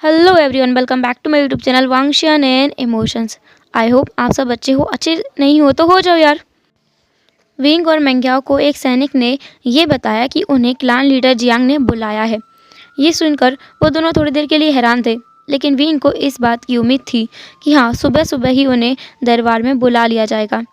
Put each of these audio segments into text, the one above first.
Hello everyone, welcome back to my YouTube channel वांगशियान and emotions. I hope आप सब अच्छे हो। अच्छे नहीं हो तो हो जाओ यार। विंग और मेंग्याओ को एक सैनिक ने ये बताया कि उन्हें क्लान लीडर जियांग ने बुलाया है। ये सुनकर वो दोनों थोड़ी देर के लिए हैरान थे, लेकिन विंग को इस बात की उम्मीद थी कि हाँ, सुबह सुबह ही उन्हें दरबार में बुला लिया जाएगा।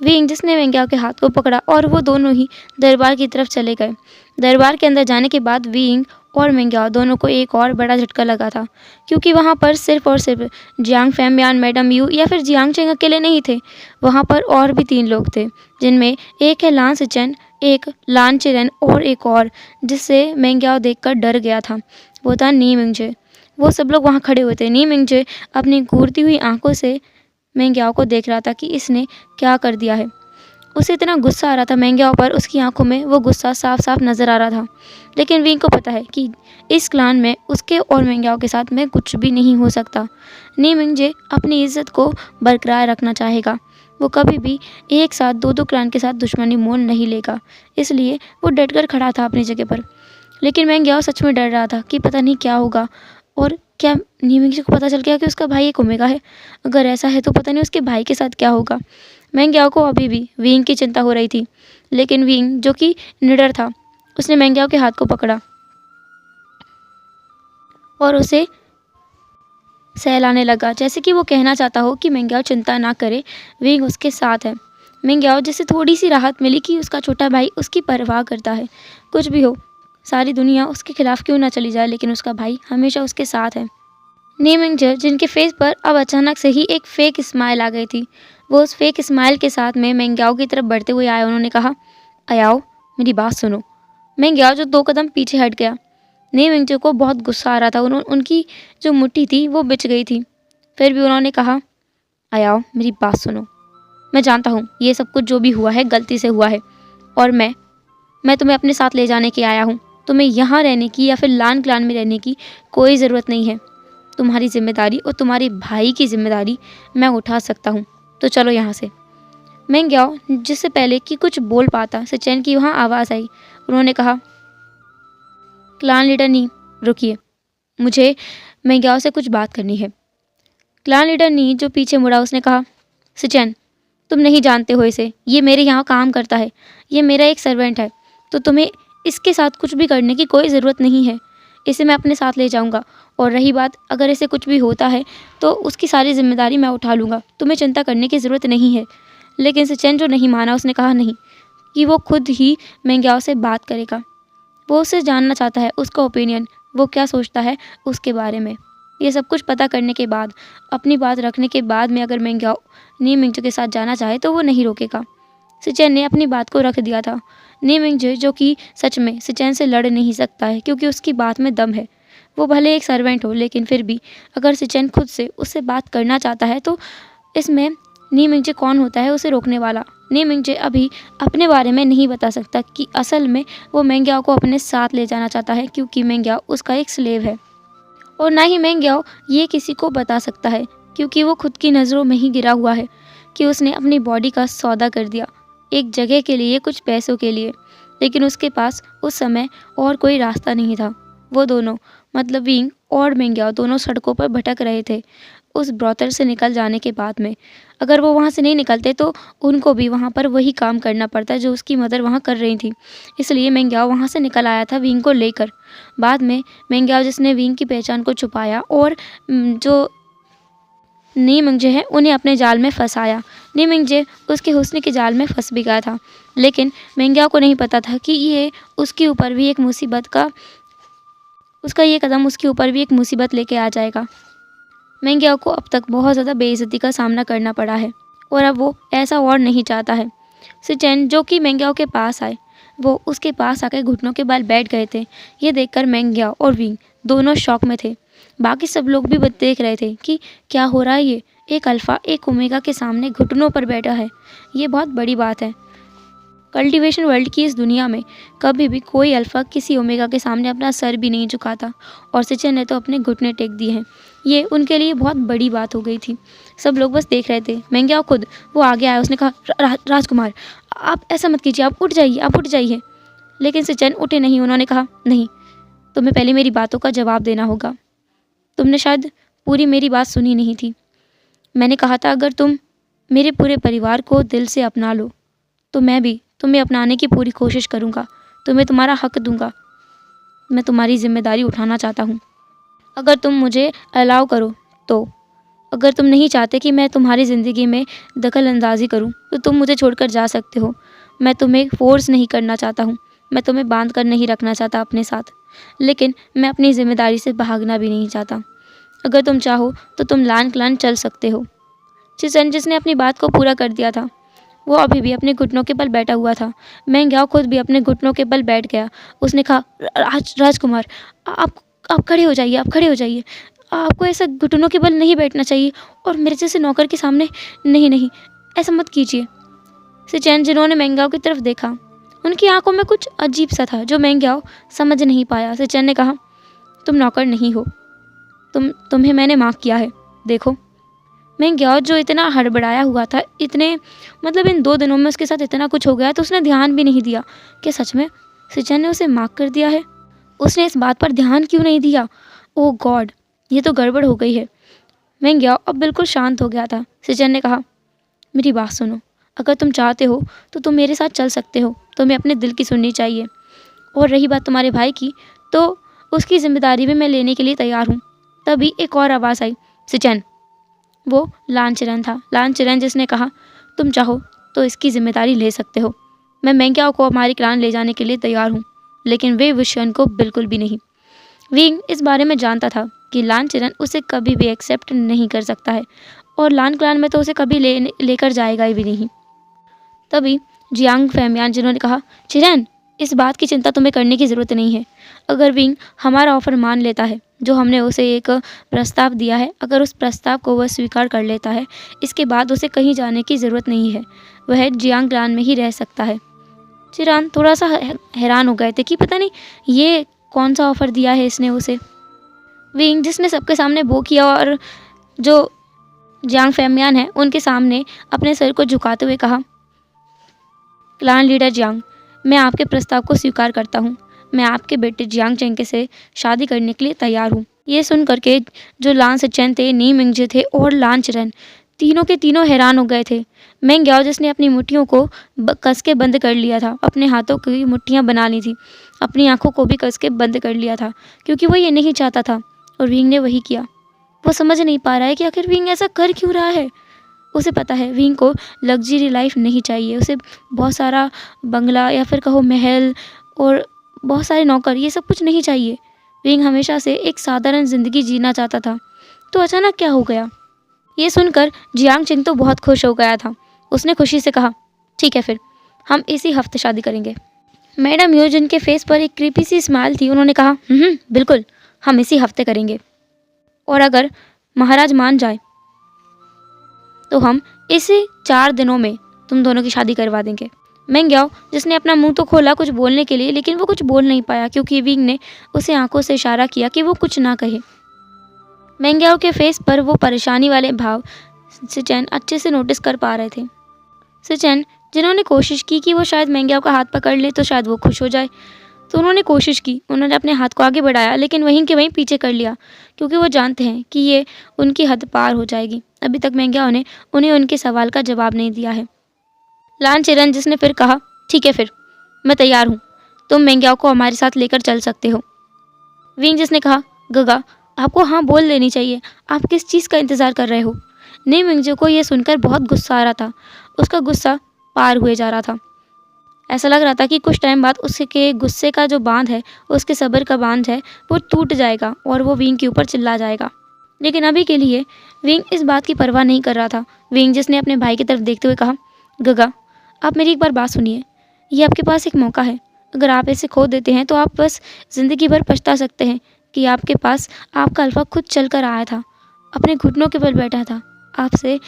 विंग जिसने मेंग्याओ के हाथ को पकड़ा और वो दोनों ही दरबार की तरफ चले गए। दरबार के अंदर जाने के बाद विंग और मेंग्याओ दोनों को एक और बड़ा झटका लगा था, क्योंकि वहाँ पर सिर्फ और सिर्फ जियांग फैमियान, मैडम यू या फिर जियांग चेंग अकेले नहीं थे। वहाँ पर और भी 3 लोग थे, जिनमें एक है लान सिचेन, एक लान चिरेन और एक और जिससे मेंग्याओ देखकर डर गया था। वो था नी मिंगजे। वो सब लोग वहाँ खड़े हुए थे। नी मिंगजे अपनी घूरती हुई आंखों से मेंग्याओ को देख रहा था कि इसने क्या कर दिया है। उसे इतना गुस्सा आ रहा था मेंग्याओ पर, उसकी आंखों में वो गुस्सा साफ साफ नज़र आ रहा था। लेकिन विंग को पता है कि इस क्लान में उसके और मेंग्याओ के साथ में कुछ भी नहीं हो सकता। नी मिंगजे अपनी इज्जत को बरकरार रखना चाहेगा। वो कभी भी एक साथ दो क्लान के साथ दुश्मनी मोल नहीं लेगा। इसलिए वो डटकर खड़ा था अपनी जगह पर। लेकिन मेंग्याओ सच में डर रहा था कि पता नहीं क्या होगा। और क्या नी मिंगजे को पता चल गया कि उसका भाई एक ओमेगा है? अगर ऐसा है तो पता नहीं उसके भाई के साथ क्या होगा। मेंग्याओ को अभी भी विंग की चिंता हो रही थी, लेकिन विंग जो कि निडर था, उसने मेंग्याओ के हाथ को पकड़ा और उसे सहलाने लगा, जैसे कि वो कहना चाहता हो कि मेंग्याओ चिंता ना करे, विंग उसके साथ है। मेंग्याओ जिसे थोड़ी सी राहत मिली कि उसका छोटा भाई उसकी परवाह करता है। कुछ भी हो, सारी दुनिया उसके खिलाफ क्यों ना चली जाए, लेकिन उसका भाई हमेशा उसके साथ है। नी मिंगजे जिनके फेस पर अब अचानक से ही एक फेक स्माइल आ गई थी, वो उस फेक स्माइल के साथ में मेंग्याओ की तरफ बढ़ते हुए आए। उन्होंने कहा, अयाओ मेरी बात सुनो। मेंग्याओ जो 2 कदम पीछे हट गया। नी मिंगजे को बहुत गुस्सा आ रहा था। उनकी जो मुट्ठी थी वो बिछ गई थी। फिर भी उन्होंने कहा, अयाओ मेरी बात सुनो। मैं जानता हूँ ये सब कुछ जो भी हुआ है गलती से हुआ है, और मैं तुम्हें अपने साथ ले जाने के आया हूँ। तुम्हें यहाँ रहने की या फिर लान क्लान में रहने की कोई ज़रूरत नहीं है। तुम्हारी जिम्मेदारी और तुम्हारे भाई की जिम्मेदारी मैं उठा सकता हूँ, तो चलो यहाँ से। मेंग्याओ जिससे पहले कि कुछ बोल पाता, सिचेन की वहाँ आवाज़ आई। उन्होंने कहा, क्लान लीडर नी, रुकिए, मुझे मेंग्याओ से कुछ बात करनी है। क्लान लीडर नी जो पीछे मुड़ा, उसने कहा, सिचेन तुम नहीं जानते हो इसे, ये मेरे यहाँ काम करता है, ये मेरा एक सर्वेंट है, तो तुम्हें इसके साथ कुछ भी करने की कोई ज़रूरत नहीं है। इसे मैं अपने साथ ले जाऊँगा, और रही बात अगर इसे कुछ भी होता है तो उसकी सारी जिम्मेदारी मैं उठा लूँगा, तुम्हें चिंता करने की ज़रूरत नहीं है। लेकिन सिचेन जो नहीं माना, उसने कहा नहीं, कि वो खुद ही मेंग्याओ से बात करेगा। वो उससे जानना चाहता है, उसका ओपिनियन, वो क्या सोचता है उसके बारे में। ये सब कुछ पता करने के बाद, अपनी बात रखने के बाद में अगर मेंग्याओ नी मिंगजे के साथ जाना चाहे तो वो नहीं रोकेगा। सिचेन ने अपनी बात को रख दिया था। नी मिंगजे जो कि सच में सिचेन से लड़ नहीं सकता है, क्योंकि उसकी बात में दम है। वो भले एक सर्वेंट हो, लेकिन फिर भी अगर सिचेन खुद से उससे बात करना चाहता है तो इसमें नी मिंगजे कौन होता है उसे रोकने वाला। नी मिंगजे अभी अपने बारे में नहीं बता सकता कि असल में वो मेंग्याओ को अपने साथ ले जाना चाहता है, क्योंकि मेंग्याओ उसका एक स्लेव है। और ना ही मेंग्याओ ये किसी को बता सकता है, क्योंकि वो खुद की नज़रों में ही गिरा हुआ है कि उसने अपनी बॉडी का सौदा कर दिया, एक जगह के लिए, कुछ पैसों के लिए। लेकिन उसके पास उस समय और कोई रास्ता नहीं था। वो दोनों, मतलब विंग और मेंग्याओ, दोनों सड़कों पर भटक रहे थे उस ब्रोथल से निकल जाने के बाद में। अगर वो वहाँ से नहीं निकलते तो उनको भी वहाँ पर वही काम करना पड़ता जो उसकी मदर वहाँ कर रही थी। इसलिए मेंग्याओ वहाँ से निकल आया था विंग को लेकर। बाद में मेंग्याओ जिसने विंग की पहचान को छुपाया और जो नी मिंगजे है उन्हें अपने जाल में फंसाया। नी मिंगजे उसके हुस्न के जाल में फंस भी गया था, लेकिन मेंग्याओ को नहीं पता था कि ये उसके ऊपर भी एक मुसीबत का उसका ये कदम उसके ऊपर भी एक मुसीबत लेके आ जाएगा। मेंग्याओ को अब तक बहुत ज़्यादा बेइज्जती का सामना करना पड़ा है, और अब वो ऐसा और नहीं चाहता है। सिचेन जो कि मेंग्याओ के पास आए, वो उसके पास आकर घुटनों के बल बैठ गए थे। ये देखकर मेंग्याओ और विंग दोनों शॉक में थे। बाकी सब लोग भी देख रहे थे कि क्या हो रहा है। ये एक अल्फ़ा एक ओमेगा के सामने घुटनों पर बैठा है, ये बहुत बड़ी बात है। कल्टीवेशन वर्ल्ड की इस दुनिया में कभी भी कोई अल्फ़ा किसी ओमेगा के सामने अपना सर भी नहीं झुकाता, और सिचेन ने तो अपने घुटने टेक दिए हैं। ये उनके लिए बहुत बड़ी बात हो गई थी। सब लोग बस देख रहे थे। मेंग्याओ खुद वो आगे आया, उसने कहा, राजकुमार आप ऐसा मत कीजिए, आप उठ जाइए, आप उठ जाइए। लेकिन सिचेन उठे नहीं। उन्होंने कहा, नहीं, तुम्हें पहले मेरी बातों का जवाब देना होगा। तुमने शायद पूरी मेरी बात सुनी नहीं थी। मैंने कहा था अगर तुम मेरे पूरे परिवार को दिल से अपना लो तो मैं भी तुम्हें अपनाने की पूरी कोशिश करूँगा, तुम्हें तुम्हारा हक दूंगा। मैं तुम्हारी जिम्मेदारी उठाना चाहता हूँ, अगर तुम मुझे अलाउ करो तो। अगर तुम नहीं चाहते कि मैं तुम्हारी ज़िंदगी में दखल अंदाज़ी करूँ तो तुम मुझे छोड़कर जा सकते हो। मैं तुम्हें फ़ोर्स नहीं करना चाहता हूँ, मैं तुम्हें बांध कर नहीं रखना चाहता अपने साथ, लेकिन मैं अपनी ज़िम्मेदारी से भागना भी नहीं चाहता। अगर तुम चाहो तो तुम लान क्लान चल सकते हो। चिचन, जिसने अपनी बात को पूरा कर दिया था, वो अभी भी अपने घुटनों के बल बैठा हुआ था। मेंग्याओ खुद भी अपने घुटनों के बल बैठ गया। उसने कहा, राजकुमार, आप खड़े हो जाइए, आप खड़े हो जाइए। आपको ऐसा घुटनों के बल नहीं बैठना चाहिए, और मेरे जैसे नौकर के सामने नहीं नहीं, ऐसा मत कीजिए। सिचेन, जिन्होंने मेंग्याओ की तरफ देखा, उनकी आंखों में कुछ अजीब सा था जो मेंग्याओ समझ नहीं पाया। सिचेन ने कहा, तुम नौकर नहीं हो, तुम्हें मैंने माफ़ किया है। देखो, मेंग्याओ जो इतना हड़बड़ाया हुआ था, मतलब इन 2 दिनों में उसके साथ इतना कुछ हो गया तो उसने ध्यान भी नहीं दिया कि सच में सिचेन ने उसे माफ़ कर दिया है। उसने इस बात पर ध्यान क्यों नहीं दिया? ओह गॉड, ये तो गड़बड़ हो गई है। मेंग्याओ अब बिल्कुल शांत हो गया था। सिचेन ने कहा, मेरी बात सुनो, अगर तुम चाहते हो तो तुम मेरे साथ चल सकते हो, तुम्हें अपने दिल की सुननी चाहिए। और रही बात तुम्हारे भाई की, तो उसकी जिम्मेदारी भी मैं लेने के लिए तैयार हूँ। तभी एक और आवाज़ आई, सिचेन। वो लानचिरन था। लानचिरन, जिसने कहा, तुम चाहो तो इसकी जिम्मेदारी ले सकते हो। मैं मेंग्याओ को हमारी क्लान ले जाने के लिए तैयार हूँ, लेकिन वे विशन को बिल्कुल भी नहीं। विंग इस बारे में जानता था कि लानचिरन उसे कभी भी एक्सेप्ट नहीं कर सकता है, और लान क्लान में तो उसे कभी लेकर जाएगा भी नहीं। तभी जियांग फैमियान, जिन्होंने कहा, चिरन, इस बात की चिंता तुम्हें करने की ज़रूरत नहीं है। अगर विंग हमारा ऑफ़र मान लेता है, जो हमने उसे एक प्रस्ताव दिया है, अगर उस प्रस्ताव को वह स्वीकार कर लेता है, इसके बाद उसे कहीं जाने की ज़रूरत नहीं है। वह जियांग क्लान में ही रह सकता है। चिरान थोड़ा सा हैरान हो गए थे कि पता नहीं ये कौन सा ऑफ़र दिया है इसने उसे। विंग, जिसने सबके सामने वो किया, और जो जियांग फैमियान है उनके सामने अपने सर को झुकाते हुए कहा, क्लान लीडर जियांग, मैं आपके प्रस्ताव को स्वीकार करता हूँ। मैं आपके बेटे जियांग चेंग से शादी करने के लिए तैयार हूँ। ये सुन करके जो लान सिचेन थे, नी मिंगजे थे और लान चिरन, तीनों के तीनों हैरान हो गए थे। मेंग्याओ, जिसने अपनी मुट्ठियों को कस के बंद कर लिया था, अपने हाथों की मुट्ठियाँ बना ली थी, अपनी आंखों को भी कस के बंद कर लिया था, क्योंकि वो ये नहीं चाहता था, और विंग ने वही किया। वो समझ नहीं पा रहा है कि आखिर विंग ऐसा कर क्यों रहा है। उसे पता है विंग को लग्जरी लाइफ नहीं चाहिए, उसे बहुत सारा बंगला या फिर कहो महल और बहुत सारे नौकर, ये सब कुछ नहीं चाहिए। विंग हमेशा से एक साधारण ज़िंदगी जीना चाहता था। तो अचानक क्या हो गया? ये सुनकर जियांग चिंग तो बहुत खुश हो गया था। उसने खुशी से कहा, ठीक है, फिर हम इसी हफ्ते शादी करेंगे। मैडम यू, जिनके फेस पर एक क्रीपी सी स्माइल थी, उन्होंने कहा, बिल्कुल, हम इसी हफ्ते करेंगे, और अगर महाराज मान जाए तो हम इसी 4 दिनों में तुम दोनों की शादी करवा देंगे। मेंग्याओ, जिसने अपना मुंह तो खोला कुछ बोलने के लिए, लेकिन वो कुछ बोल नहीं पाया, क्योंकि विंग ने उसे आंखों से इशारा किया कि वो कुछ ना कहे। मेंग्याओ के फेस पर वो परेशानी वाले भाव सिचेन अच्छे से नोटिस कर पा रहे थे। सिचेन, जिन्होंने कोशिश की कि वो शायद मेंग्याओ का हाथ पकड़ ले तो शायद वो खुश हो जाए, तो उन्होंने कोशिश की, उन्होंने अपने हाथ को आगे बढ़ाया, लेकिन वहीं के वहीं पीछे कर लिया, क्योंकि वो जानते हैं कि ये उनकी हद पार हो जाएगी। अभी तक मेंग्याओ ने उन्हें उनके सवाल का जवाब नहीं दिया है। लान चिरन, जिसने फिर कहा, ठीक है, फिर मैं तैयार हूँ, तुम मेंग्याओ को हमारे साथ लेकर चल सकते हो। विंग, जिसने कहा, गगा, आपको हाँ बोल देनी चाहिए, आप किस चीज़ का इंतज़ार कर रहे हो। नी मिंगजे को यह सुनकर बहुत गुस्सा आ रहा था। उसका गुस्सा पार हुए जा रहा था। ऐसा लग रहा था कि कुछ टाइम बाद उसके गुस्से का जो बांध है, उसके सब्र का बांध है, वो टूट जाएगा और वो विंग के ऊपर चिल्ला जाएगा। लेकिन अभी के लिए विंग इस बात की परवाह नहीं कर रहा था। विंग, जिसने अपने भाई की तरफ देखते हुए कहा, गगा, आप मेरी एक बार बात सुनिए, ये आपके पास एक मौका है। अगर आप इसे खो देते हैं तो आप बस ज़िंदगी भर पछता सकते हैं कि आपके पास आपका अल्फा खुद चल कर आया था, अपने घुटनों के बल बैठा था, आपसे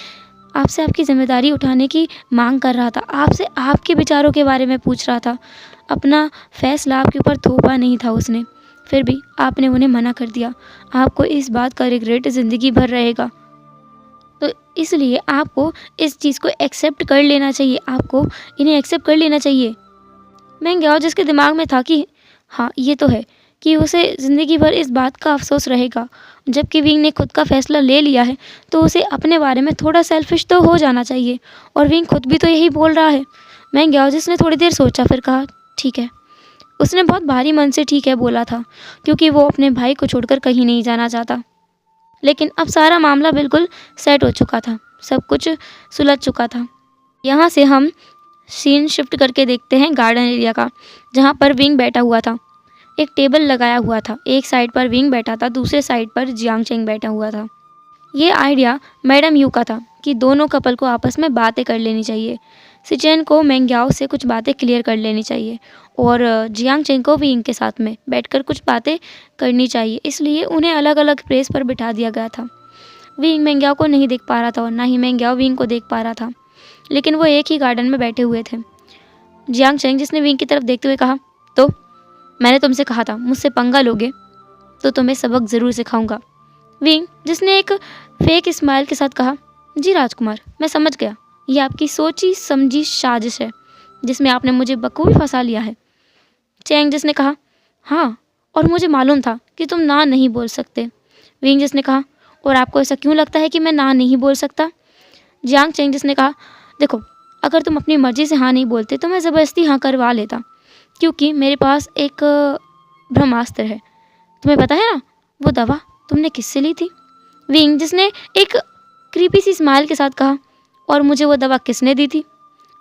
आपकी जिम्मेदारी उठाने की मांग कर रहा था, आपसे आपके विचारों के बारे में पूछ रहा था। अपना फैसला आपके ऊपर थोपा नहीं था उसने, फिर भी आपने उन्हें मना कर दिया। आपको इस बात का रिग्रेट ज़िंदगी भर रहेगा। तो इसलिए आपको इस चीज़ को एक्सेप्ट कर लेना चाहिए, आपको इन्हें एक्सेप्ट कर लेना चाहिए। मेंग्याओ, जिसके दिमाग में था कि हाँ ये तो है कि उसे ज़िंदगी भर इस बात का अफसोस रहेगा। जबकि विंग ने खुद का फ़ैसला ले लिया है तो उसे अपने बारे में थोड़ा सेल्फ़िश तो हो जाना चाहिए, और विंग खुद भी तो यही बोल रहा है। मैंग याओ जिसने थोड़ी देर सोचा, फिर कहा, ठीक है। उसने बहुत भारी मन से ठीक है बोला था, क्योंकि वो अपने भाई को छोड़कर कहीं नहीं जाना चाहता। लेकिन अब सारा मामला बिल्कुल सेट हो चुका था, सब कुछ सुलझ चुका था। यहाँ से हम सीन शिफ्ट करके देखते हैं गार्डन एरिया का, जहाँ पर विंग बैठा हुआ था। एक टेबल लगाया हुआ था, एक साइड पर विंग बैठा था, दूसरे साइड पर जियांग चेंग बैठा हुआ था। ये आइडिया मैडम यू का था कि दोनों कपल को आपस में बातें कर लेनी चाहिए। सिचेन को मेंग्याओ से कुछ बातें क्लियर कर लेनी चाहिए, और जियांग चेंग को भी इनके साथ में बैठकर कुछ बातें करनी चाहिए। इसलिए उन्हें अलग अलग प्लेस पर बिठा दिया गया था। विंग मेंग्याओ को नहीं देख पा रहा था और ना ही मेंग्याओ विंग को देख पा रहा था, लेकिन वो एक ही गार्डन में बैठे हुए थे। जियांग चेंग जिसने विंग की तरफ देखते हुए कहा, तो मैंने तुमसे कहा था मुझसे पंगा लोगे तो तुम्हें सबक ज़रूर सिखाऊंगा। विंग जिसने एक फेक स्माइल के साथ कहा, जी राजकुमार, मैं समझ गया, ये आपकी सोची समझी साजिश है जिसमें आपने मुझे बखूबी फंसा लिया है। चेंग जिसने कहा, हाँ, और मुझे मालूम था कि तुम ना नहीं बोल सकते। विंग जिसने कहा, और आपको ऐसा क्यों लगता है कि मैं ना नहीं बोल सकता? जियांग चेंग जिसने कहा, देखो, अगर तुम अपनी मर्जी से हाँ नहीं बोलते तो मैं ज़बरदस्ती हाँ करवा लेता, क्योंकि मेरे पास एक ब्रह्मास्त्र है। तुम्हें पता है ना वो दवा तुमने किससे ली थी? विंग जिसने एक क्रीपी सी स्माइल के साथ कहा, और मुझे वो दवा किसने दी थी?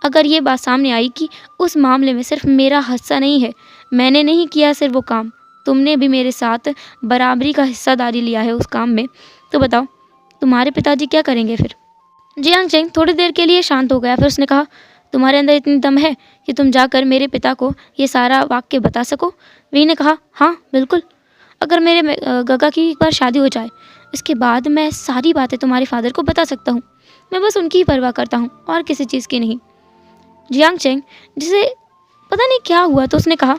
अगर ये बात सामने आई कि उस मामले में सिर्फ मेरा हिस्सा नहीं है, मैंने नहीं किया सिर्फ वो काम, तुमने भी मेरे साथ बराबरी का हिस्सादारी लिया है उस काम में, तो बताओ तुम्हारे पिताजी क्या करेंगे फिर? जियांग चेंग थोड़ी देर के लिए शांत हो गया, फिर उसने कहा, तुम्हारे अंदर इतनी दम है कि तुम जाकर मेरे पिता को ये सारा वाक्य बता सको? वी ने कहा, हाँ बिल्कुल, अगर मेरे गगा की एक बार शादी हो जाए, इसके बाद मैं सारी बातें तुम्हारे फादर को बता सकता हूँ। मैं बस उनकी ही परवाह करता हूँ और किसी चीज़ की नहीं। जियांग चेंग जिसे पता नहीं क्या हुआ तो उसने कहा,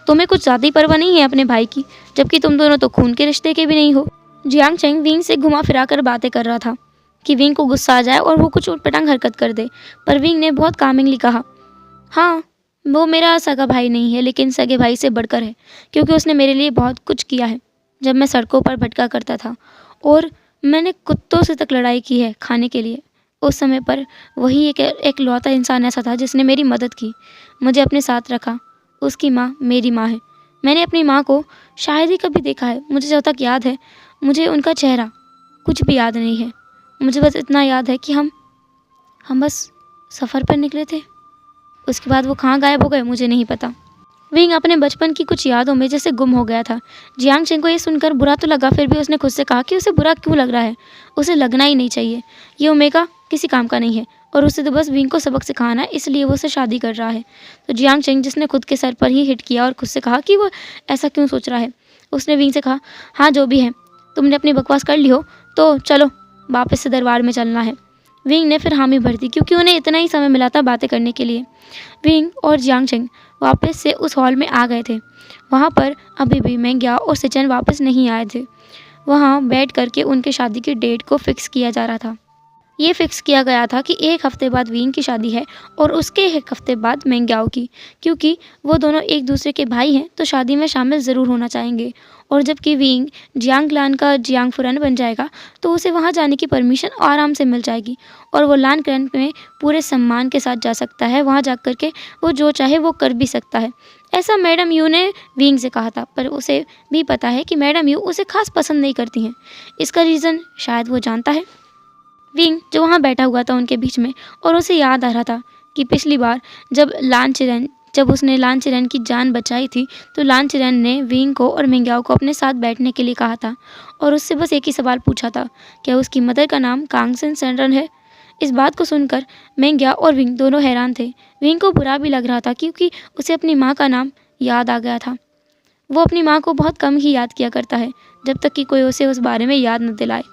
तुम्हें कुछ ज़्यादा ही परवाह नहीं है अपने भाई की, जबकि तुम दोनों तो खून के रिश्ते के भी नहीं हो। जियांग चेंग विंग से घुमा फिरा कर बातें कर रहा था कि विंग को गुस्सा आ जाए और वो कुछ उटपटांग हरकत कर दे, पर विंग ने बहुत कामिंगली कहा, हाँ, वो मेरा सगा भाई नहीं है, लेकिन सगे भाई से बढ़कर है, क्योंकि उसने मेरे लिए बहुत कुछ किया है। जब मैं सड़कों पर भटका करता था और मैंने कुत्तों से तक लड़ाई की है खाने के लिए, उस समय पर वही एक लौता इंसान ऐसा था जिसने मेरी मदद की, मुझे अपने साथ रखा। उसकी माँ मेरी माँ है। मैंने अपनी माँ को शायद ही कभी देखा है। मुझे जब तक याद है, मुझे उनका चेहरा कुछ भी याद नहीं है। मुझे बस इतना याद है कि हम बस सफ़र पर निकले थे। उसके बाद वो कहाँ गायब हो गए मुझे नहीं पता। विंग अपने बचपन की कुछ यादों में जैसे गुम हो गया था। जियांग चेंग को ये सुनकर बुरा तो लगा, फिर भी उसने खुद से कहा कि उसे बुरा क्यों लग रहा है, उसे लगना ही नहीं चाहिए। ये ओमेगा किसी काम का नहीं है और उसे तो बस विंग को सबक सिखाना है, इसलिए वो उसे शादी कर रहा है। तो जियांग चेंग जिसने खुद के सर पर ही हिट किया और खुद से कहा कि वो ऐसा क्यों सोच रहा है, उसने विंग से कहा, हाँ जो भी है, तुमने अपनी बकवास कर ली हो तो चलो वापस से दरबार में चलना है। विंग ने फिर हामी भर दी, क्योंकि उन्हें इतना ही समय मिला था बातें करने के लिए। विंग और जियांग चेंग वापस से उस हॉल में आ गए थे। वहाँ पर अभी भी मेंग्याओ और सिचेन वापस नहीं आए थे। वहाँ बैठ करके उनके शादी की डेट को फिक्स किया जा रहा था। ये फिक्स किया गया था कि 1 हफ्ते बाद विंग की शादी है और उसके 1 हफ्ते बाद मेंग्याओ की, क्योंकि वो दोनों एक दूसरे के भाई हैं तो शादी में शामिल ज़रूर होना चाहेंगे। और जबकि विंग जियांग लान का जियांग फुरन बन जाएगा तो उसे वहाँ जाने की परमिशन आराम से मिल जाएगी और वो लान क्रैन में पूरे सम्मान के साथ जा सकता है। वहाँ जा कर के वो जो चाहे वो कर भी सकता है। ऐसा मैडम यू ने विंग से कहा था, पर उसे भी पता है कि मैडम यू उसे खास पसंद नहीं करती हैं। इसका रीज़न शायद वो जानता है। विंग जो वहाँ बैठा हुआ था उनके बीच में, और उसे याद आ रहा था कि पिछली बार जब उसने लान चिरेन की जान बचाई थी तो लान चिरेन ने विंग को और मेंग्याओ को अपने साथ बैठने के लिए कहा था और उससे बस एक ही सवाल पूछा था, क्या उसकी मदर का नाम कांगसेन सेनरन है? इस बात को सुनकर मेंग्याओ और विंग दोनों हैरान थे। विंग को बुरा भी लग रहा था क्योंकि उसे अपनी माँ का नाम याद आ गया था। वो अपनी माँ को बहुत कम ही याद किया करता है, जब तक कि कोई उसे उस बारे में याद न दिलाए।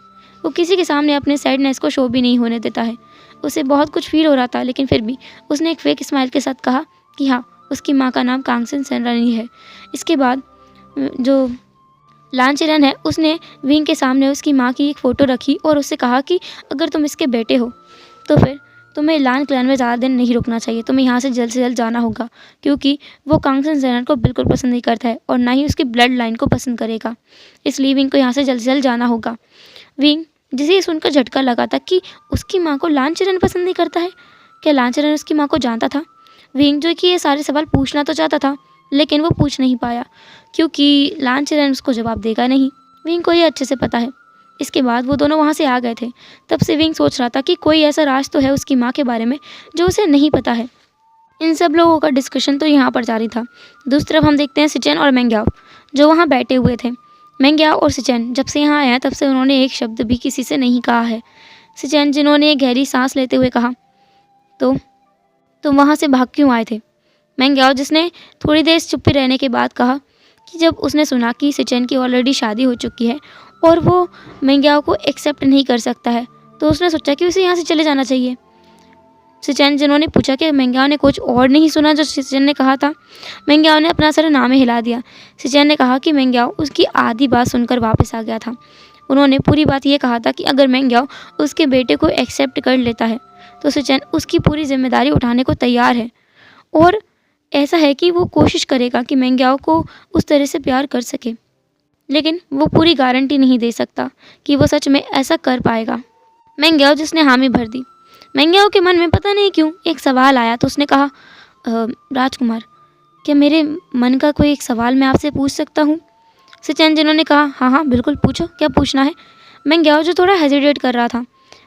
वो किसी के सामने अपने सैडनेस को शो भी नहीं होने देता है। उसे बहुत कुछ फील हो रहा था, लेकिन फिर भी उसने एक फेक स्माइल के साथ कहा कि हाँ, उसकी माँ का नाम कांगसेन सेनरन ही है। इसके बाद जो लान चिरेन है उसने विंग के सामने उसकी माँ की एक फ़ोटो रखी और उससे कहा कि अगर तुम इसके बेटे हो तो फिर तुम्हें लान क्लैन में ज़्यादा दिन नहीं रुकना चाहिए, तुम्हें यहाँ से जल्द जाना होगा, क्योंकि वो कांगसन जेनर को बिल्कुल पसंद नहीं करता है और ना ही उसकी ब्लड लाइन को पसंद करेगा। इसलिए विंग को यहाँ से जल्द जाना होगा। विंग, जिसे ये सुनकर झटका लगा था कि उसकी माँ को लान चरण पसंद नहीं करता है। क्या लान चरण उसकी माँ को जानता था? विंग, जो कि ये सारे सवाल पूछना तो चाहता था, लेकिन वो पूछ नहीं पाया क्योंकि लान चरण उसको जवाब देगा नहीं। विंग को ये अच्छे से पता है। इसके बाद वो दोनों वहाँ से आ गए थे। तब से विंग सोच रहा था कि कोई ऐसा राज तो है उसकी माँ के बारे में जो उसे नहीं पता है। इन सब लोगों का डिस्कशन तो यहाँ पर जारी था। दूसरी तरफ हम देखते हैं सिचेन और मेंग्याओ, जो वहाँ बैठे हुए थे। मेंग्याओ और सिचेन जब से यहाँ आया तब से उन्होंने एक शब्द भी किसी से नहीं कहा है। सिचेन, जिन्होंने एक गहरी सांस लेते हुए कहा, तो तुम वहाँ से भाग क्यों आए थे? मेंग्याओ, जिसने थोड़ी देर चुप्पी रहने के बाद कहा कि जब उसने सुना कि सिचेन की ऑलरेडी शादी हो चुकी है और वो मेंग्याओ को एक्सेप्ट नहीं कर सकता है, तो उसने सोचा कि उसे यहाँ से चले जाना चाहिए। सिचेन, जिन्होंने पूछा कि मेंग्याओ ने कुछ और नहीं सुना जो सिचेन ने कहा था। मेंग्याओ ने अपना सर नामे हिला दिया। सिचेन ने कहा कि मेंग्याओ उसकी आधी बात सुनकर वापस आ गया था। उन्होंने पूरी बात ये कहा था कि अगर मेंग्याओ उसके बेटे को एक्सेप्ट कर लेता है तो सिचेन उसकी पूरी जिम्मेदारी उठाने को तैयार है, और ऐसा है कि वो कोशिश करेगा कि मेंग्याओ को उस तरह से प्यार कर सके, लेकिन वो पूरी गारंटी नहीं दे सकता कि वो सच में ऐसा कर पाएगा। मेंग्याओ, जिसने हामी भर दी। मेंग्याओ के मन में पता नहीं क्यों एक सवाल आया, तो उसने कहा, राजकुमार, क्या मेरे मन का कोई एक सवाल मैं आपसे पूछ सकता हूँ? सिचेन, जिन्होंने कहा, हाँ हाँ बिल्कुल पूछो, क्या पूछना है? मेंग्याओ, जो थोड़ा हेजिटेट कर रहा था।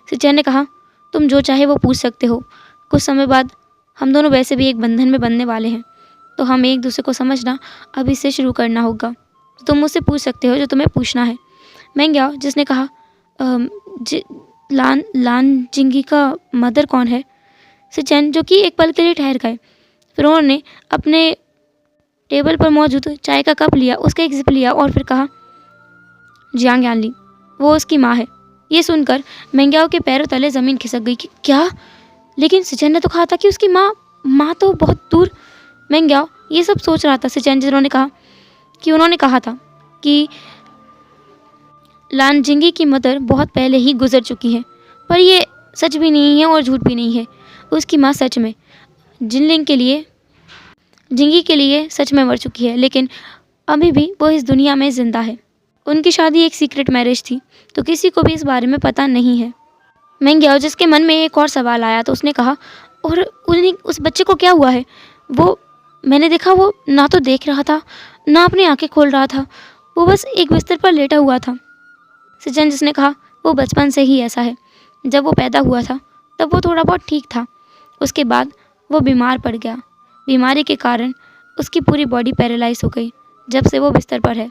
सिचेन ने कहा, तुम जो चाहे वो पूछ सकते हो। कुछ समय बाद हम दोनों वैसे भी एक बंधन में बंधने वाले हैं, तो हम एक दूसरे को समझना अभी से शुरू करना होगा। तो तुम मुझसे पूछ सकते हो जो तुम्हें पूछना है। मेंग्याओ, जिसने कहा, लान जिंगी का मदर कौन है? सिचेन, जो कि एक पल के लिए ठहर गए, फिर उन्होंने अपने टेबल पर मौजूद चाय का कप लिया, उसका एक जिप लिया और फिर कहा, जियांग यानली, वो उसकी माँ है। ये सुनकर मेंग्याओ के पैरों तले ज़मीन खिसक गई कि क्या? लेकिन सिचेन ने तो कहा था कि उसकी माँ तो बहुत दूर। मेंग्याओ ये सब सोच रहा था। सिचेन, जिन्होंने कहा कि उन्होंने कहा था कि लान जिंगी की मदर बहुत पहले ही गुजर चुकी है, पर ये सच भी नहीं है और झूठ भी नहीं है। उसकी माँ सच में जिंगी के लिए सच में मर चुकी है, लेकिन अभी भी वो इस दुनिया में ज़िंदा है। उनकी शादी एक सीक्रेट मैरिज थी, तो किसी को भी इस बारे में पता नहीं है। मेंग्याओ, जिसके मन में एक और सवाल आया, तो उसने कहा, और उस बच्चे को क्या हुआ है? वो मैंने देखा, वो ना तो देख रहा था ना अपनी आंखें खोल रहा था, वो बस एक बिस्तर पर लेटा हुआ था। सिचेन, जिसने कहा, वो बचपन से ही ऐसा है। जब वो पैदा हुआ था तब वो थोड़ा बहुत ठीक था, उसके बाद वो बीमार पड़ गया। बीमारी के कारण उसकी पूरी बॉडी पैरालाइज हो गई। जब से वो बिस्तर पर है,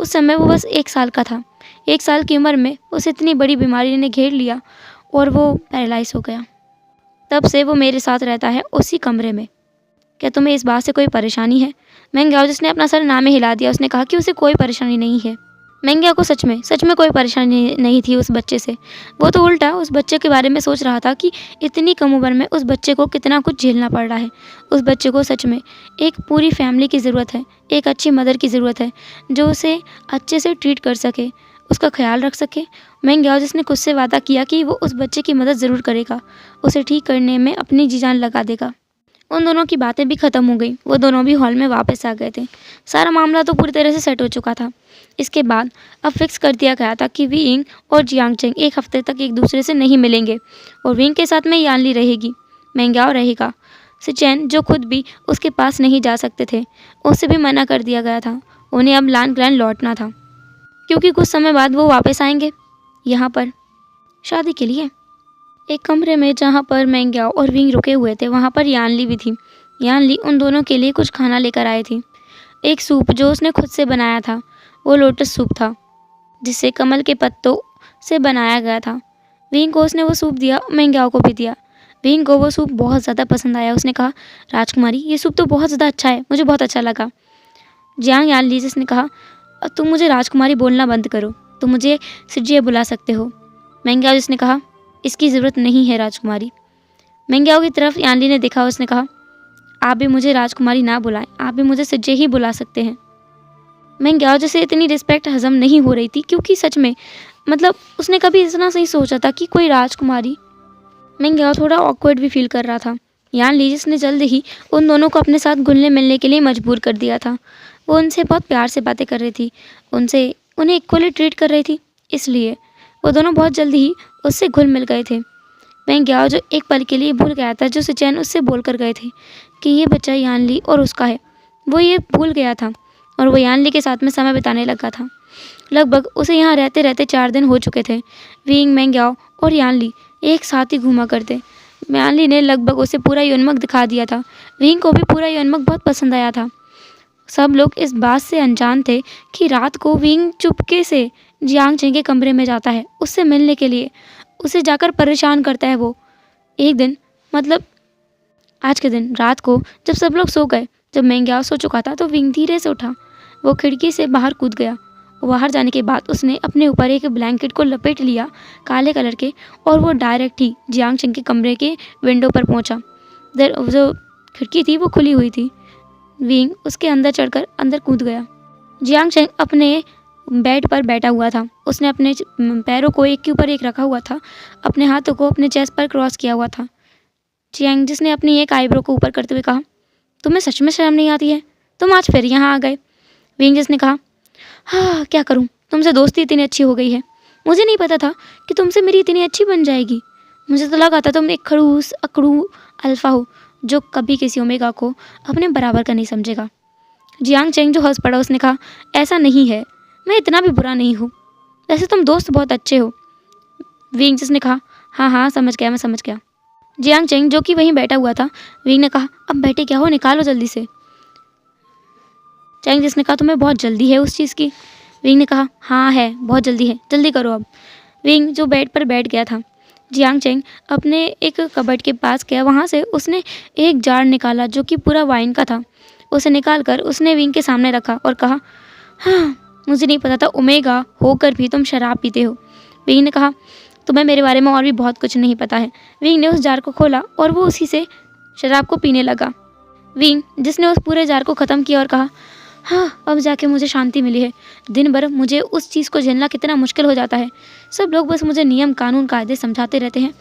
उस समय वो बस 1 साल का था। 1 साल की उम्र में उसे इतनी बड़ी बीमारी ने घेर लिया और वो पैरालाइज हो गया। तब से वो मेरे साथ रहता है उसी कमरे में। क्या तुम्हें इस बात से कोई परेशानी है? मेंग्याओ, जिसने अपना सर नामे हिला दिया, उसने कहा कि उसे कोई परेशानी नहीं है। मेंग्याओ को सच में कोई परेशानी नहीं थी उस बच्चे से। वो तो उल्टा उस बच्चे के बारे में सोच रहा था कि इतनी कम उम्र में उस बच्चे को कितना कुछ झेलना पड़ रहा है। उस बच्चे को सच में एक पूरी फैमिली की ज़रूरत है, एक अच्छी मदर की ज़रूरत है जो उसे अच्छे से ट्रीट कर सके, उसका ख्याल रख सके। मेंग्याओ, जिसने खुद से वादा किया कि वो उस बच्चे की मदद ज़रूर करेगा, उसे ठीक करने में अपनी जी जान लगा देगा। उन दोनों की बातें भी ख़त्म हो गई। वो दोनों भी हॉल में वापस आ गए थे। सारा मामला तो पूरी तरह से सेट हो चुका था। इसके बाद अब फिक्स कर दिया गया था कि विंग और जियांगचेंग 1 हफ्ते तक एक दूसरे से नहीं मिलेंगे और विंग के साथ में यानली रहेगी, मेंग्याओ रहेगा। सिचेन, जो खुद भी उसके पास नहीं जा सकते थे, उससे भी मना कर दिया गया था। उन्हें अब लान ग्लैन लौटना था, क्योंकि कुछ समय बाद वो वापस आएंगे यहाँ पर शादी के लिए। एक कमरे में जहाँ पर मेंग्याओ और विंग रुके हुए थे, वहाँ पर यानली भी थी। यानली उन दोनों के लिए कुछ खाना लेकर आई थी। एक सूप जो उसने खुद से बनाया था, वो लोटस सूप था, जिसे कमल के पत्तों से बनाया गया था। विंग को उसने वो सूप दिया, मेंग्याओ को भी दिया। विंग को वो सूप बहुत ज़्यादा पसंद आया। उसने कहा, राजकुमारी, ये सूप तो बहुत ज़्यादा अच्छा है, मुझे बहुत अच्छा लगा। जियांग यानली, जिसने कहा, तुम मुझे राजकुमारी बोलना बंद करो, तुम मुझे सिजिए बुला सकते हो। मेंग्याओ, जिसने कहा, इसकी ज़रूरत नहीं है राजकुमारी। मेंग्याओ की तरफ यानली ने देखा। उसने कहा, आप भी मुझे राजकुमारी ना बुलाएं, आप भी मुझे सिजिए ही बुला सकते हैं। मेंग्याओ, जैसे इतनी रिस्पेक्ट हजम नहीं हो रही थी, क्योंकि सच में उसने कभी इतना सही सोचा था कि कोई राजकुमारी मिंग थोड़ा ऑकवर्ड भी फील कर रहा था। यान ली जिसने जल्द ही उन दोनों को अपने साथ घुलने मिलने के लिए मजबूर कर दिया था। वो उनसे बहुत प्यार से बातें कर रही थी, उन्हें इक्वली ट्रीट कर रही थी, इसलिए वो दोनों बहुत जल्दी ही उससे घुल मिल गए थे। मिंग जो एक पल के लिए भूल गया था जो सुचैन उससे बोल कर गए थे कि ये बच्चा यान ली और उसका है, वो ये भूल गया था और वो यान ली के साथ में समय बिताने लगा था। लगभग उसे यहाँ रहते रहते 4 दिन हो चुके थे। विंग, मिंग और यान ली एक साथ ही घूमा करते। यान ली ने लगभग उसे पूरा योनमक दिखा दिया था। विंग को भी पूरा योनमक बहुत पसंद आया था। सब लोग इस बात से अनजान थे कि रात को विंग चुपके से जियांग चेंग के कमरे में जाता है उससे मिलने के लिए, उसे जाकर परेशान करता है। वो एक दिन, मतलब आज के दिन रात को जब सब लोग सो गए, जब मिंग सो चुका था, तो विंग धीरे से उठा। वो खिड़की से बाहर कूद गया। बाहर जाने के बाद उसने अपने ऊपर एक ब्लैंकेट को लपेट लिया काले कलर के, और वो डायरेक्ट ही जियांग चेंग के कमरे के विंडो पर पहुंचा। जो खिड़की थी वो खुली हुई थी। विंग उसके अंदर चढ़कर अंदर कूद गया। जियांग चेंग अपने बेड पर बैठा हुआ था। उसने अपने पैरों को एक के ऊपर एक रखा हुआ था, अपने हाथों को अपने चेस्ट पर क्रॉस किया हुआ था। जियांग जिसने अपनी एक आईब्रो को ऊपर करते हुए कहा, तुम्हें सच में शर्म नहीं आती है? तुम आज फिर यहाँ आ गए। विंग जिसने कहा, हाँ क्या करूँ, तुमसे दोस्ती इतनी अच्छी हो गई है। मुझे नहीं पता था कि तुमसे मेरी इतनी अच्छी बन जाएगी। मुझे तो लगा था तुम एक खड़ूस अकड़ू अल्फा हो जो कभी किसी ओमेगा को अपने बराबर का नहीं समझेगा। जियांग चेंग जो हंस पड़ा, उसने कहा, ऐसा नहीं है, मैं इतना भी बुरा नहीं हूँ, वैसे तुम दोस्त बहुत अच्छे हो। विंग जिसने कहा, हाँ हाँ समझ गया, मैं समझ गया। जियांग चेंग जो कि वहीं बैठा हुआ था, विंग ने कहा, अब बैठे क्या हो, निकालो जल्दी से। चेंग जिसने कहा, तुम्हें बहुत जल्दी है उस चीज़ की। विंग ने कहा, हाँ है, बहुत जल्दी है, जल्दी करो अब। विंग जो बेड पर बैठ गया था। जियांग चेंग अपने एक कबर्ड के पास गया, वहाँ से उसने एक जार निकाला जो कि पूरा वाइन का था। उसे निकाल कर उसने विंग के सामने रखा और कहा, हाँ मुझे नहीं पता था ओमेगा होकर भी तुम शराब पीते हो। विंग ने कहा, तुम्हें मेरे बारे में और भी बहुत कुछ नहीं पता है। विंग ने उस जार को खोला और वो उसी से शराब को पीने लगा। विंग जिसने उस पूरे जार को ख़त्म किया और कहा, हाँ अब जाके मुझे शांति मिली है। दिन भर मुझे उस चीज़ को झेलना कितना मुश्किल हो जाता है। सब लोग बस मुझे नियम कानून कायदे समझाते रहते हैं।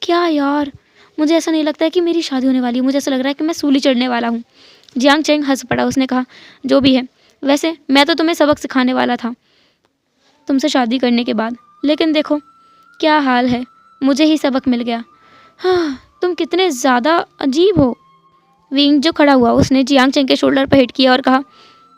क्या यार, मुझे ऐसा नहीं लगता है कि मेरी शादी होने वाली है, मुझे ऐसा लग रहा है कि मैं सूली चढ़ने वाला हूँ। जियांग चेंग हंस पड़ा। उसने कहा, जो भी है, वैसे मैं तो तुम्हें सबक सिखाने वाला था तुमसे शादी करने के बाद, लेकिन देखो क्या हाल है, मुझे ही सबक मिल गया। हाँ तुम कितने ज़्यादा अजीब हो। विंग जो खड़ा हुआ, उसने जियांग चेंग के शोल्डर पर हिट किया और कहा,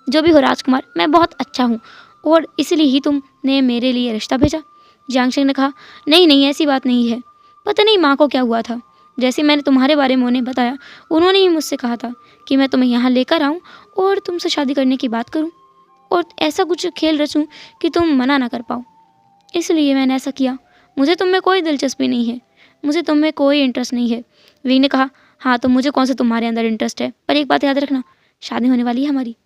जो भी हो राजकुमार, मैं बहुत अच्छा हूँ और इसलिए ही तुमने मेरे लिए रिश्ता भेजा। जियांग चेंग ने कहा, नहीं नहीं ऐसी बात नहीं है, पता नहीं माँ को क्या हुआ था, जैसे मैंने तुम्हारे बारे में उन्हें बताया, उन्होंने ही मुझसे कहा था कि मैं तुम्हें यहाँ लेकर आऊँ और तुमसे शादी करने की बात करूँ और ऐसा कुछ खेल रचूँ कि तुम मना ना कर पाओ, इसलिए मैंने ऐसा किया। मुझे तुम में कोई दिलचस्पी नहीं है, मुझे तुम में कोई इंटरेस्ट नहीं है। विंग ने कहा, हाँ तो मुझे कौन सा तुम्हारे अंदर इंटरेस्ट है, पर एक बात याद रखना, शादी होने वाली है हमारी।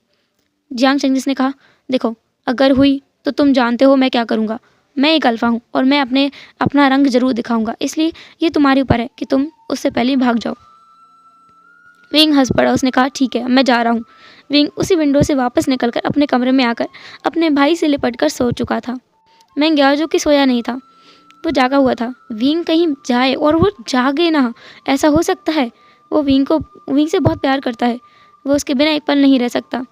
जियांग चेंग जिसने कहा, देखो अगर हुई तो तुम जानते हो मैं क्या करूँगा, मैं एक अल्फा हूँ और मैं अपना रंग जरूर दिखाऊंगा, इसलिए ये तुम्हारे ऊपर है कि तुम उससे पहले ही भाग जाओ। विंग हंस पड़ा। उसने कहा, ठीक है मैं जा रहा हूँ। विंग उसी विंडो से वापस निकलकर अपने कमरे में आकर अपने भाई से लिपट कर सो चुका था। मिंग जो कि सोया नहीं था, वो जागा हुआ था। विंग कहीं जाए और वो जागे ना, ऐसा हो सकता है? वो विंग से बहुत प्यार करता है, वो उसके बिना एक पल नहीं रह सकता।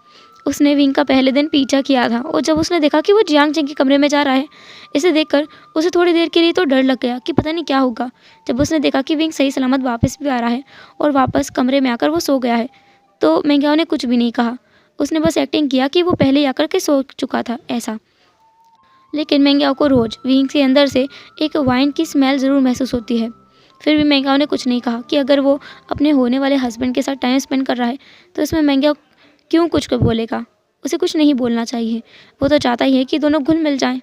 उसने विंग का पहले दिन पीछा किया था और जब उसने देखा कि वो जियांग चेंग के कमरे में जा रहा है, इसे देखकर उसे थोड़ी देर के लिए तो डर लग गया कि पता नहीं क्या होगा। जब उसने देखा कि विंग सही सलामत वापस भी आ रहा है और वापस कमरे में आकर वो सो गया है, तो मिंग ने कुछ भी नहीं कहा। उसने बस एक्टिंग किया कि वो पहले ही आकर के सो चुका था ऐसा। लेकिन मिंग को रोज़ विंग के अंदर से एक वाइन की स्मेल ज़रूर महसूस होती है। फिर भी मिंग ने कुछ नहीं कहा कि अगर वो अपने होने वाले हस्बैंड के साथ टाइम स्पेंड कर रहा है तो इसमें मिंग क्यों कुछ को बोलेगा। उसे कुछ नहीं बोलना चाहिए, वो तो चाहता ही है कि दोनों घुल मिल जाएं।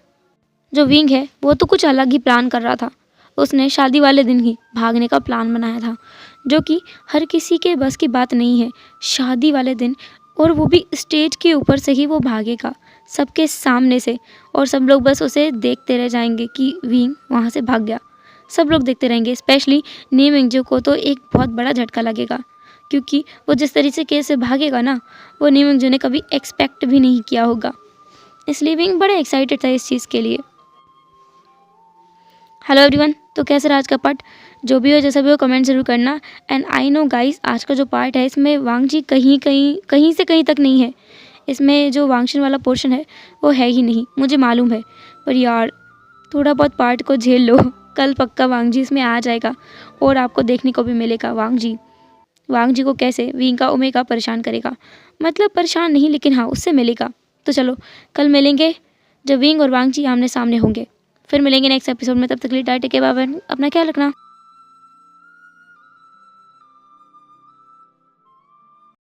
जो विंग है वो तो कुछ अलग ही प्लान कर रहा था। उसने शादी वाले दिन ही भागने का प्लान बनाया था, जो कि हर किसी के बस की बात नहीं है। शादी वाले दिन, और वो भी स्टेज के ऊपर से ही वो भागेगा, सबके सामने से, और सब लोग बस उसे देखते रह जाएंगे कि विंग वहाँ से भाग गया। सब लोग देखते रहेंगे, स्पेशली नी मिंगजू को तो एक बहुत बड़ा झटका लगेगा, क्योंकि वो जिस तरीके से भागेगा ना, वो नी मिंगजू ने कभी एक्सपेक्ट भी नहीं किया होगा। इसलिए विंग बड़ा एक्साइटेड था इस चीज़ के लिए। हेलो एवरीवन, तो कैसे रहा आज का पार्ट? जो भी हो जैसा भी हो कमेंट ज़रूर करना। एंड आई नो गाइस, आज का जो पार्ट है इसमें वांग जी कहीं से कहीं तक नहीं है। इसमें जो वांगशन वाला पोर्शन है वो है ही नहीं, मुझे मालूम है। पर यार थोड़ा बहुत पार्ट को झेल लो, कल पक्का वांग जी इसमें आ जाएगा और आपको देखने को भी मिलेगा वांग जी को कैसे विंग का ओमेगा परेशान करेगा। मतलब परेशान नहीं, लेकिन हाँ उससे मिलेगा। तो चलो कल मिलेंगे जब विंग और वांग जी आमने सामने होंगे। फिर मिलेंगे नेक्स्ट एपिसोड में। तब तक के लिए tata, take care, bye bye, अपना ख्याल रखना।